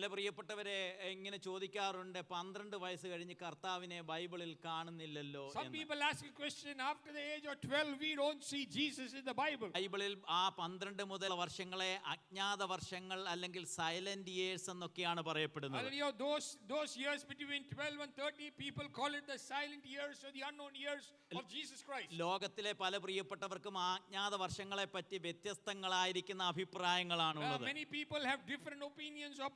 ചില പ്രിയപ്പെട്ടവരെ ഇങ്ങനെ ചോദിക്കാറുണ്ട്, 12 വയസ്സ് കഴിഞ്ഞ് കർത്താവിനെ ബൈബിളിൽ കാണുന്നില്ലല്ലോ. Some people ask a question, after the age of 12 we don't see Jesus in the Bible. ബൈബിളിൽ ആ 12 മുതൽ വർഷങ്ങളെ അജ്ഞാത വർഷങ്ങൾ അല്ലെങ്കിൽ സൈലന്റ് ഇയേഴ്സ് എന്നൊക്കെയാണ് പറയപ്പെടുന്നത്. Those years between 12 and 30 people call it the silent years or the unknown years of Jesus Christ. ലോകത്തിലെ പല പ്രിയപ്പെട്ടവർക്കും ആ അജ്ഞാത വർഷങ്ങളെ പറ്റി വ്യത്യസ്തങ്ങളായിരിക്കുന്ന അഭിപ്രായങ്ങളാണ് ഉള്ളത്. Many people have different opinions of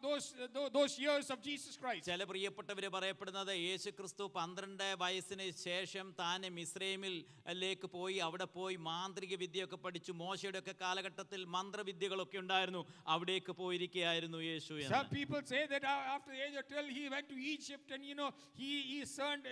those years of Jesus Christ. ചില പ്രിയപ്പെട്ടവർ പറയപ്പെടുന്നത് യേശുക്രിസ്തു 12 വയസ്സിന് ശേഷം താൻ മിസ്രൈമിലേക്ക് പോയി അവിടെ പോയി മാന്ത്രിക വിദ്യയൊക്കെ പഠിച്ചു. മോശയുടെ ഒക്കെ കാലഘട്ടത്തിൽ മന്ത്രവിദ്യകളൊക്കെ ഉണ്ടായിരുന്നു, അവിടേക്ക് പോയിരിക്കുകയായിരുന്നു യേശു. Some people say that after the age of 12 he went to Egypt and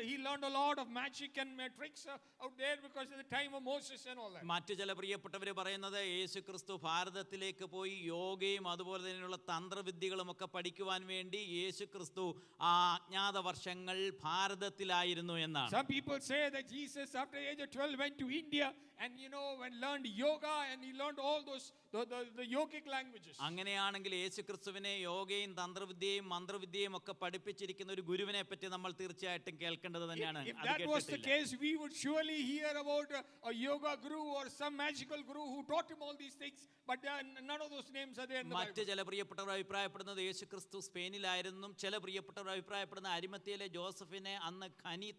he learned a lot of magic and tricks out there because of the time of Moses and all that. മറ്റു ചില പ്രിയപ്പെട്ടവർ പറയുന്നത് യേശുക്രിസ്തു ഭാരതത്തിലേക്ക് പോയി യോഗയും അതുപോലെ തന്നെയുള്ള തന്ത്രവിദ്യകളും ഒക്കെ പഠിക്കുവാൻ വേണ്ടി യേശുക്രിസ്തു ആ അജ്ഞാത വർഷങ്ങൾ ഭാരതത്തിലായിരുന്നു എന്നാണ്. Some people say that Jesus after the age of 12 went to India and and learned yoga and he learned all those the yogic languages. അങ്ങനെയാണെങ്കിൽ യേശുക്രിസ്തുവിനെ യോഗയും തന്ത്രവിദ്യയും മന്ത്രവിദ്യയും ഒക്കെ പഠിപ്പിച്ചിരിക്കുന്ന ഒരു ഗുരുവിനെ പറ്റി നമ്മൾ തീർച്ചയായിട്ടും കേൾക്കേണ്ടത് തന്നെയാണ്. If that was the case, we would surely hear about a yoga guru or some magical guru who taught him all these things, but none of those names are there in the Bible. മറ്റ് ചില പ്രിയപ്പെട്ടവർ അഭിപ്രായപ്പെടുന്നത് യേശുക്രിസ്തു സ്പെയിനിലായിരുന്നു. ചില പ്രിയപ്പെട്ടവർ അഭിപ്രായപ്പെടുന്ന അരിമത്തിയിലെ ജോസഫിനെ അന്ന് ഖനി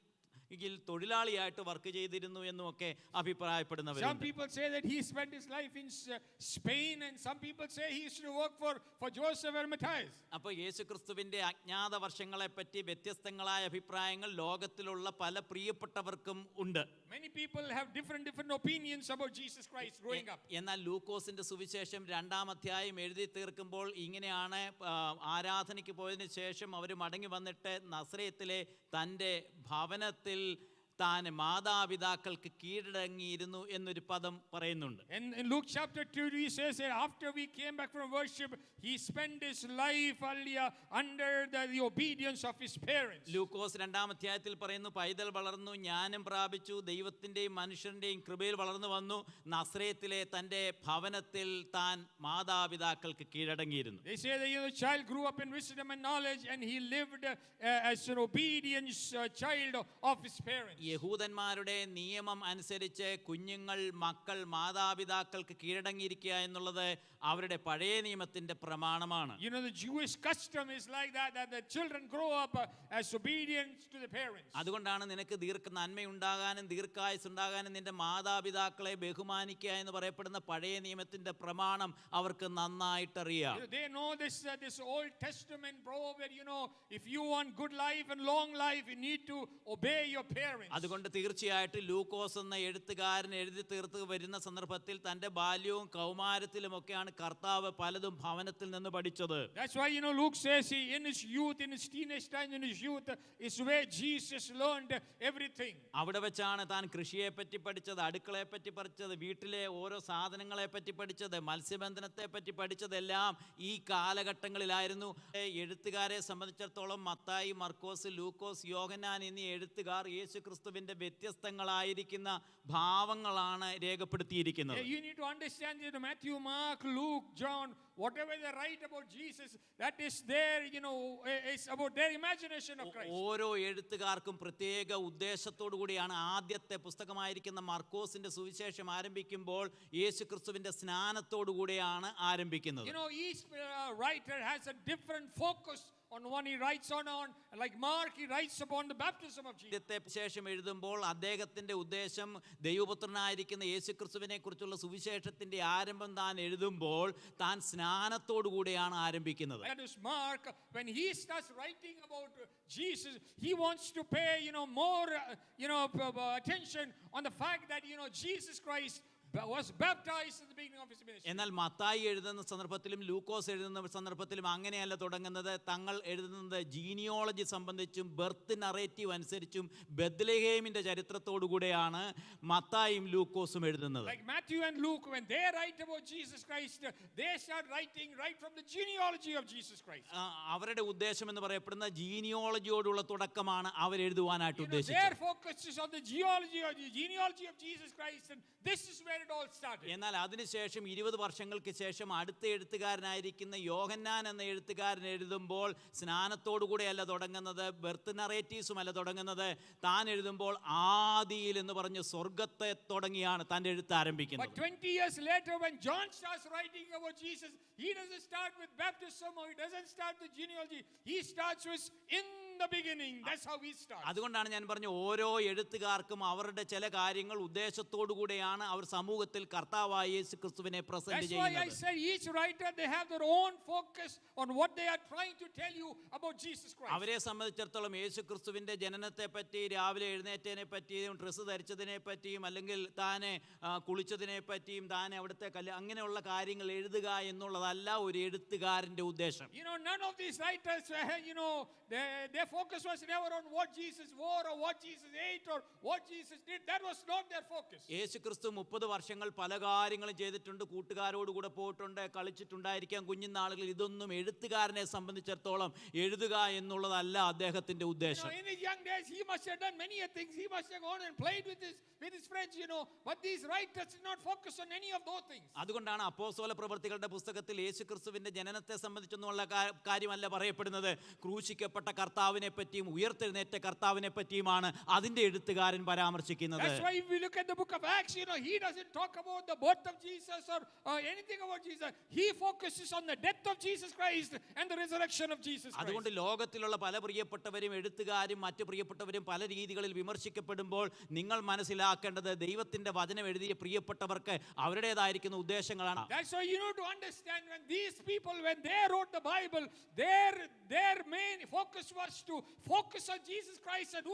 തൊഴിലാളിയായിട്ട് വർക്ക് ചെയ്തിരുന്നു എന്നുമൊക്കെ അഭിപ്രായപ്പെടുന്നവർ. Some people say that he spent his life in Spain and some people say he used to work for Joseph Arimatheus. അപ്പോൾ യേശുക്രിസ്തുവിന്റെ അജ്ഞാത വർഷങ്ങളെ പറ്റി വ്യത്യസ്തങ്ങളായ അഭിപ്രായങ്ങൾ ലോകത്തിലുള്ള പല പ്രിയപ്പെട്ടവർക്കും ഉണ്ട്. Many people have different opinions about Jesus Christ growing up. എന്നാൽ ലൂക്കോസിന്റെ സുവിശേഷം 2-ാം അധ്യായം എഴുതി തീർക്കുമ്പോൾ ഇങ്ങനെയാണ്, ആരാധനയ്ക്ക് പോയതിനു ശേഷം അവർ മടങ്ങി വന്നിട്ട് നസറേത്തിലെ തൻ്റെ ഭവനത്തിൽ താൻ മാതാപിതാക്കൾക്ക് കീഴടങ്ങിയിരുന്നു എന്നൊരു പദം പറയുന്നുണ്ട്. In Luke chapter 2 he says that after we came back from worship he spent his life under the obedience of his parents. ലൂക്കോസ് 2-ാം അധ്യായത്തിൽ പറയുന്നു, പൈതൽ വളർന്നു, ജ്ഞാനം പ്രാപിച്ചു, ദൈവത്തിന്റെയും മനുഷ്യന്റെയും കൃപയിൽ വളർന്നു വന്നു, നസറേത്തിലെ തന്റെ ഭവനത്തിൽ താൻ മാതാപിതാക്കൾക്ക് കീഴടങ്ങിയിരുന്നു. They say that the child grew up in wisdom and knowledge and he lived as an obedience child of his parents. യഹൂദന്മാരുടെ നിയമം അനുസരിച്ച് കുഞ്ഞുങ്ങൾ മക്കൾ മാതാപിതാക്കൾക്ക് കീഴടങ്ങിയിരിക്കുക എന്നുള്ളത് അവരുടെ പഴയ നിയമത്തിന്റെ പ്രമാണമാണ്. The Jewish custom is like that the children grow up as obedient to the parents. അതുകൊണ്ടാണ് നിനക്ക് നന്മയുണ്ടാകാനും ദീർഘായുസ് ഉണ്ടാകാനും നിന്റെ മാതാപിതാക്കളെ ബഹുമാനിക്കുക എന്ന് പറയപ്പെടുന്ന പഴയ നിയമത്തിന്റെ പ്രമാണം അവർക്ക് നന്നായിട്ട് അറിയാം. They know this Old Testament proverb that if you want good life and long life you need to obey your parents. അതുകൊണ്ട് തീർച്ചയായിട്ടും ലൂക്കോസ് എന്ന എഴുത്തുകാരൻ എഴുതി തീർത്ത് വരുന്ന സന്ദർഭത്തിൽ തന്റെ ബാല്യവും കൗമാരത്തിലും ഒക്കെയാണ് കർത്താവ് പലതും ഭവനത്തിൽ നിന്ന് പഠിച്ചത്. That's why Luke says in his youth, in his teenage time, in his youth is where Jesus learned everything. അവിടെ വെച്ചാണ് താൻ കൃഷിയെ പറ്റി പഠിച്ചത്, അടുക്കളയെ പറ്റി പഠിച്ചത്, വീട്ടിലെ ഓരോ സാധനങ്ങളെ പറ്റി പഠിച്ചത്, മത്സ്യബന്ധനത്തെ പറ്റി പഠിച്ചതെല്ലാം ഈ കാലഘട്ടങ്ങളിലായിരുന്നു. എഴുത്തുകാരെ സംബന്ധിച്ചിടത്തോളം മത്തായി, മർക്കോസ്, ലൂക്കോസ്, യോഹന്നാൻ എന്നീ എഴുത്തുകാർ യേശുക്രിസ്തുവിന്റെ വ്യത്യസ്തങ്ങളായിരിക്കുന്ന ഭാവങ്ങളാണ് രേഖപ്പെടുത്തിയിരിക്കുന്നത്. You need to understand that Matthew, Mark, Luke, John, whatever they write about Jesus, that is their is about their imagination of Christ. ഓരോ എഴുത്തുകാർക്കും പ്രത്യേക ഉദ്ദേശത്തോടു കൂടിയാണ് ആദ്യത്തെ പുസ്തകമായിരിക്കുന്ന മർക്കോസിന്റെ സുവിശേഷം ആരംഭിക്കുമ്പോൾ യേശുക്രിസ്തുവിന്റെ സ്നാനത്തോടു കൂടിയാണ് ആരംഭിക്കുന്നത്. Each writer has a different focus on one he writes on like Mark he writes upon the baptism of Jesus. ശേഷം എഴുതുമ്പോൾ അദ്ദേഹത്തിന്റെ ഉദ്ദേശം ദൈവപുത്രനായിരിക്കുന്ന യേശുക്രിസ്തുവിനെ കുറിച്ചുള്ള സുവിശേഷത്തിന്റെ ആരംഭം താൻ എഴുതുമ്പോൾ താൻ സ്നാനത്തോടു കൂടിയാണ് ആരംഭിക്കുന്നത്. That is Mark, when he starts writing about Jesus he wants to pay more attention on the fact that Jesus Christ was baptized at the beginning of his ministry. എന്നാൽ മത്തായി എഴുതുന്ന സന്ദർഭത്തിലും ലൂക്കോസ് എഴുതുന്ന സന്ദർഭത്തിലും അങ്ങനെയല്ല തുടങ്ങുന്നത്. തങ്ങൾ എഴുതുന്നത് ജീനിയോളജി സംബന്ധിച്ചും ബർത്ത് നറേറ്റീവ് അനുസരിച്ചും ബെത്ലഹേമിന്റെ ചരിത്രത്തോടുകൂടെയാണ് മത്തായിയും ലൂക്കോസും എഴുതുന്നത്. Like Matthew and Luke, when they write about Jesus Christ they start writing right from the genealogy of Jesus Christ. അവരുടെ ഉദ്ദേശം എന്ന് പറയപ്പെടുന്ന ജീനിയോളജിയോടുള്ള തുടക്കമാണ് അവർ എഴുതുവാനായിട്ട് ഉദ്ദേശിച്ചത്. Their focus is on the genealogy of Jesus Christ and this is where it all started. എന്നാൽ അതിനുശേഷം 20 വർഷങ്ങൾക്ക് ശേഷം അടുത്ത എഴുത്തുകാരനായിരിക്കുന്ന യോഹന്നാൻ എന്ന എഴുത്തുകാരൻ എഴുതുമ്പോൾ സ്നാനത്തോടുകൂടെയല്ല തുടങ്ങുന്നത്, ബർത്ത് നറേറ്റീവ്സും അല്ല തുടങ്ങുന്നത്. താൻ എഴുതുമ്പോൾ ആദിയിൽ എന്ന് പറഞ്ഞ് സ്വർഗത്തെ തുടങ്ങിയാണ് തൻ്റെ എഴുത്ത് But ആരംഭിക്കുന്നത്. 20 years later, when John starts writing about Jesus, he doesn't start with baptism or he doesn't start the genealogy. He starts with in the beginning. That's how he starts. അതുകൊണ്ടാണ് ഞാൻ പറഞ്ഞു, ഓരോ എഴുത്തുകാർക്കും അവരുടെ ചില കാര്യങ്ങൾ ഉദ്ദേശത്തോടു കൂടെയാണ് അവർ സമൂഹത്തിൽ കർത്താവായ യേശു ക്രിസ്തുവിനെ പ്രസന്റ് That's why I ചെയ്യുന്നത്. said each writer, they have their own focus on what they are trying to tell you about Jesus Christ. അവരെ സംബന്ധിച്ചിടത്തോളം യേശു ക്രിസ്തുവിന്റെ ജനനത്തെ പറ്റി, രാവിലെ എഴുന്നേറ്റതിനെ പറ്റിയും ഡ്രസ്സ് ധരിച്ചതിനെ പറ്റിയും അല്ലെങ്കിൽ താനെ കുളിച്ചതിനെ പറ്റിയും താനെ അവിടുത്തെ അങ്ങനെയുള്ള കാര്യങ്ങൾ എഴുതുക എന്നുള്ളതല്ല ഒരു എഴുത്തുകാരന്റെ ഉദ്ദേശം. You know, none of these writers, their focus was never on what Jesus wore or what Jesus ate or what Jesus did. That was not their focus. യേശു ക്രിസ്തു 30 വർഷങ്ങൾ പല കാര്യങ്ങളും ചെയ്തിട്ടുണ്ട്, കൂട്ടുകാരോട് കൂടെ പോയിട്ടുണ്ട്, കളിച്ചിട്ടുണ്ടായിരിക്കാം കുഞ്ഞുനാളുകളിൽ. ഇതൊന്നും എഴുത്തുകാരനെ സംബന്ധിച്ചിടത്തോളം എഴുതുക എന്നുള്ളതല്ല അദ്ദേഹത്തിന്റെ You ഉദ്ദേശം. know, in his young days, he must have done many things. He must have gone and played with his friends, But these writers did not focus on any of those things. അതുകൊണ്ടാണ് അപ്പോസ്തല പ്രവൃത്തികളുടെ പുസ്തകത്തിൽ യേശു ക്രിസ്തുവിന്റെ ജനനത്തെ സംബന്ധിച്ചൊന്നുള്ള കാര്യമല്ല പറയപ്പെടുന്നത്. ക്രൂശിക്കപ്പെട്ട കർത്താവിനെ പറ്റിയും ഉയർത്തെഴുന്നേറ്റ കർത്താവിനെ പറ്റിയുമാണ് അതിന്റെ എഴുത്തുകാരൻ പരാമർശിക്കുന്നത്. That's why if we look at the book of Acts, he doesn't talk about the birth of Jesus or anything about Jesus. He focuses on the death of Jesus Christ and the resurrection of Jesus Christ. അതുകൊണ്ട് ലോകത്തിലുള്ള പല പ്രിയപ്പെട്ടവരും എഴുത്തുകാരും മറ്റു പ്രിയപ്പെട്ടവരും പല രീതികളിൽ വിമർശിക്കപ്പെടുമ്പോൾ നിങ്ങൾ മനസ്സിലാക്കേണ്ടത് ദൈവത്തിന്റെ വചനം എഴുതിയ പ്രിയപ്പെട്ടവർക്ക് അവരുടേതായിരിക്കുന്ന ഉദ്ദേശങ്ങളാണ്. That's why you need to understand when these people, when they wrote the Bible, their main focus was to focus on Jesus Christ and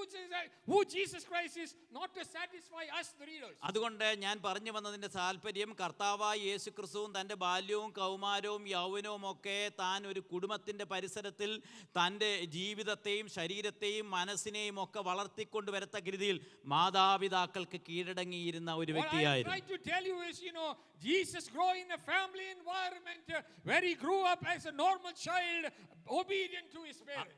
who Jesus Christ is, not to satisfy us the readers. അതുകൊണ്ട് ഞാൻ പറഞ്ഞു വന്നതിന്റെ താല്പര്യം, കർത്താവായ യേശു ക്രിസ്തുവും തൻ്റെ ബാല്യവും കൗമാരവും യൗവനവും ഒക്കെ താൻ ഒരു കുടുംബത്തിന്റെ പരിസരത്തിൽ തൻ്റെ ജീവിതത്തെയും ശരീരത്തെയും മനസ്സിനെയും ഒക്കെ വളർത്തിക്കൊണ്ട് വരത്തക്ക രീതിയിൽ മാതാപിതാക്കൾക്ക് കീഴടങ്ങിയിരുന്ന ഒരു What I വ്യക്തിയായിരുന്നു. try to tell you is, Jesus grew in a family environment where he grew up as a normal child, obedient to his parents.